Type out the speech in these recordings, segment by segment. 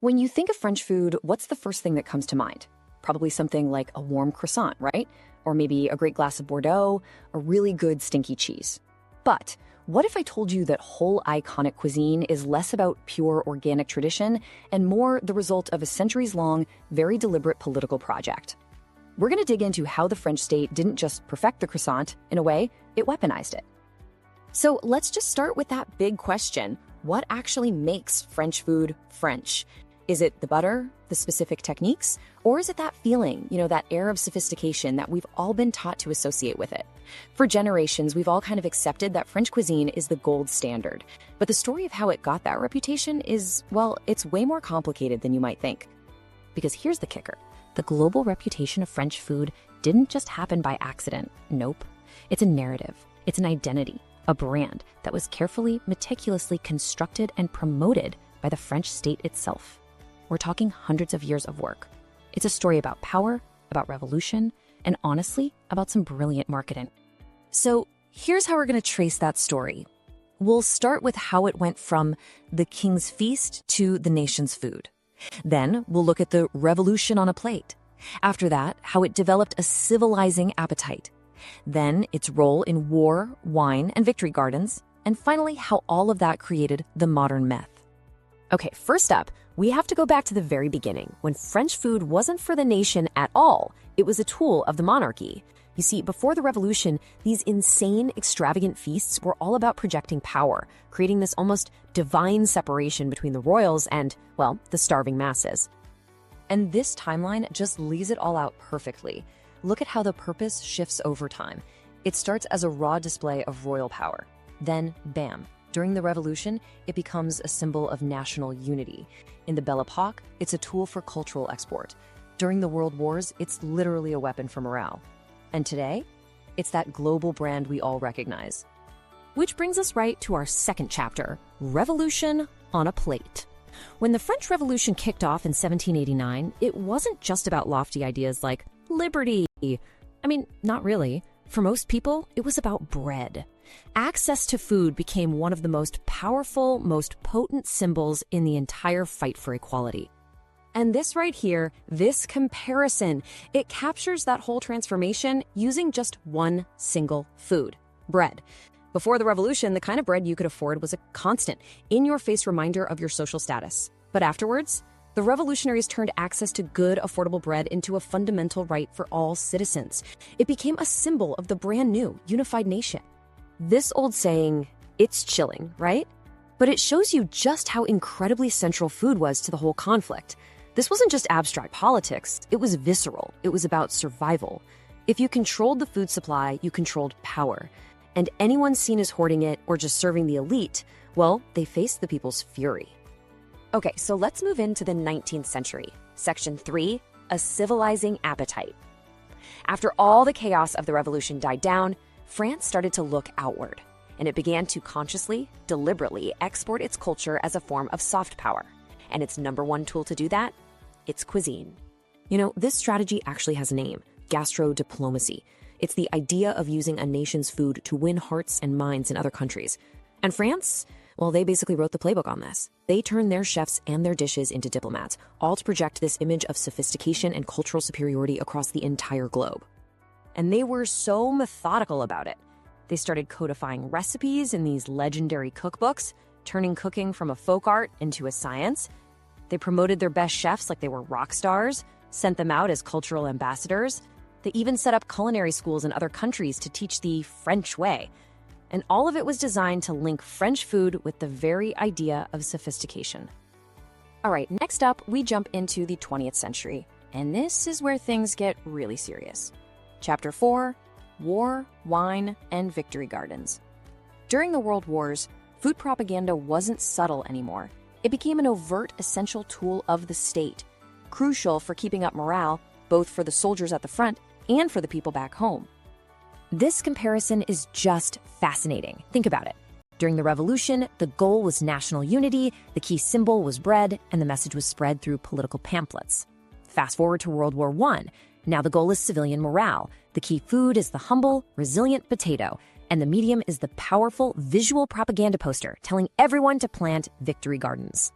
When you think of French food, what's the first thing that comes to mind? Probably something like a warm croissant, right? Or maybe a great glass of Bordeaux, a really good stinky cheese. But what if I told you that whole iconic cuisine is less about pure organic tradition and more the result of a centuries-long, very deliberate political project? We're going to dig into how the French state didn't just perfect the croissant. In a way, it weaponized it. So let's just start with that big question. What actually makes French food French? Is it the butter, the specific techniques, or is it that feeling, that air of sophistication that we've all been taught to associate with it? For generations, we've all kind of accepted that French cuisine is the gold standard. But the story of how it got that reputation is, well, it's way more complicated than you might think. Because here's the kicker. The global reputation of French food didn't just happen by accident. Nope. It's a narrative. It's an identity, a brand that was carefully, meticulously constructed and promoted by the French state itself. We're talking hundreds of years of work. It's a story about power, about revolution, and honestly, about some brilliant marketing. So here's how we're going to trace that story. We'll start with how it went from the king's feast to the nation's food. Then we'll look at the revolution on a plate. After that, how it developed a civilizing appetite. Then its role in war, wine, and victory gardens. And finally, how all of that created the modern meth. Okay, first up, we have to go back to the very beginning, when French food wasn't for the nation at all. It was a tool of the monarchy. You see, before the revolution, these insane, extravagant feasts were all about projecting power, creating this almost divine separation between the royals and, well, the starving masses. And this timeline just lays it all out perfectly. Look at how the purpose shifts over time. It starts as a raw display of royal power. Then, bam. During the revolution, it becomes a symbol of national unity. In the Belle Epoque, it's a tool for cultural export. During the World Wars, it's literally a weapon for morale. And today, it's that global brand we all recognize. Which brings us right to our second chapter, Revolution on a Plate. When the French Revolution kicked off in 1789, it wasn't just about lofty ideas like liberty. I mean, not really. For most people, it was about bread. Access to food became one of the most powerful, most potent symbols in the entire fight for equality. And this right here, this comparison, it captures that whole transformation using just one single food, bread. Before the revolution, the kind of bread you could afford was a constant, in-your-face reminder of your social status. But afterwards, the revolutionaries turned access to good, affordable bread into a fundamental right for all citizens. It became a symbol of the brand new, unified nation. This old saying, it's chilling, right? But it shows you just how incredibly central food was to the whole conflict. This wasn't just abstract politics, it was visceral. It was about survival. If you controlled the food supply, you controlled power. And anyone seen as hoarding it or just serving the elite, well, they faced the people's fury. Okay, so let's move into the 19th century. Section 3, a civilizing appetite. After all the chaos of the revolution died down, France started to look outward, and it began to consciously, deliberately export its culture as a form of soft power. And its number one tool to do that? It's cuisine. This strategy actually has a name, gastrodiplomacy. It's the idea of using a nation's food to win hearts and minds in other countries. And France? Well, they basically wrote the playbook on this. They turned their chefs and their dishes into diplomats, all to project this image of sophistication and cultural superiority across the entire globe. And they were so methodical about it. They started codifying recipes in these legendary cookbooks, turning cooking from a folk art into a science. They promoted their best chefs like they were rock stars, sent them out as cultural ambassadors. They even set up culinary schools in other countries to teach the French way. And all of it was designed to link French food with the very idea of sophistication. All right, next up, we jump into the 20th century. And this is where things get really serious. Chapter 4, War, Wine, and Victory Gardens. During the World Wars, food propaganda wasn't subtle anymore. It became an overt, essential tool of the state, crucial for keeping up morale, both for the soldiers at the front and for the people back home. This comparison is just fascinating. Think about it. During the revolution, the goal was national unity, the key symbol was bread, and the message was spread through political pamphlets. Fast forward to World War I. Now the goal is civilian morale. The key food is the humble, resilient potato, and the medium is the powerful visual propaganda poster telling everyone to plant victory gardens.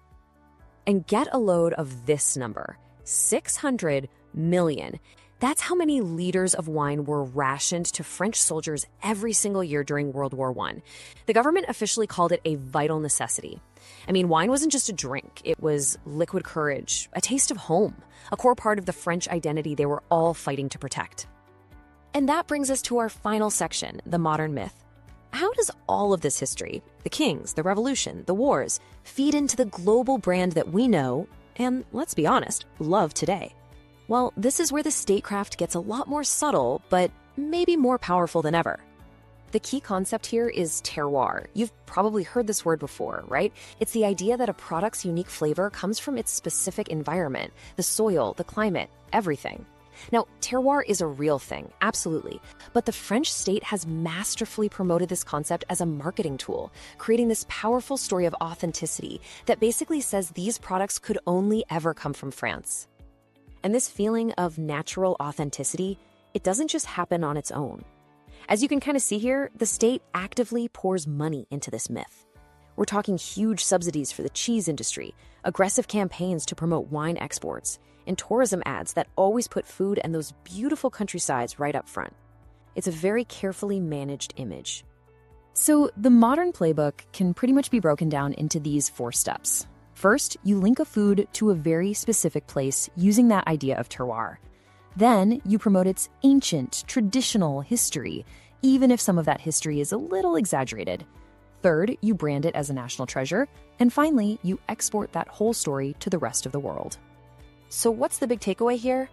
And get a load of this number, 600 million. That's how many liters of wine were rationed to French soldiers every single year during World War I. The government officially called it a vital necessity. I mean, wine wasn't just a drink. It was liquid courage, a taste of home, a core part of the French identity they were all fighting to protect. And that brings us to our final section, the modern myth. How does all of this history, the kings, the revolution, the wars, feed into the global brand that we know, and let's be honest, love today? Well, this is where the statecraft gets a lot more subtle, but maybe more powerful than ever. The key concept here is terroir. You've probably heard this word before, right? It's the idea that a product's unique flavor comes from its specific environment, the soil, the climate, everything. Now, terroir is a real thing, absolutely, but the French state has masterfully promoted this concept as a marketing tool, creating this powerful story of authenticity that basically says these products could only ever come from France. And this feeling of natural authenticity, it doesn't just happen on its own. As you can kind of see here, the state actively pours money into this myth. We're talking huge subsidies for the cheese industry, aggressive campaigns to promote wine exports, and tourism ads that always put food and those beautiful countrysides right up front. It's a very carefully managed image. So the modern playbook can pretty much be broken down into these 4 steps. First, you link a food to a very specific place using that idea of terroir. Then, you promote its ancient, traditional history, even if some of that history is a little exaggerated. Third, you brand it as a national treasure. And finally, you export that whole story to the rest of the world. So what's the big takeaway here?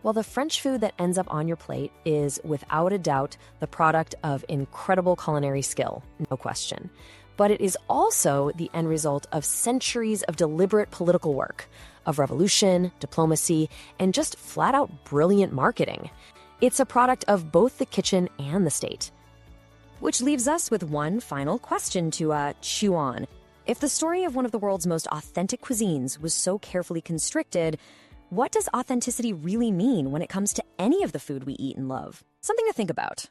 Well, the French food that ends up on your plate is, without a doubt, the product of incredible culinary skill, no question. But it is also the end result of centuries of deliberate political work, of revolution, diplomacy, and just flat-out brilliant marketing. It's a product of both the kitchen and the state. Which leaves us with one final question to chew on. If the story of one of the world's most authentic cuisines was so carefully constricted, what does authenticity really mean when it comes to any of the food we eat and love? Something to think about.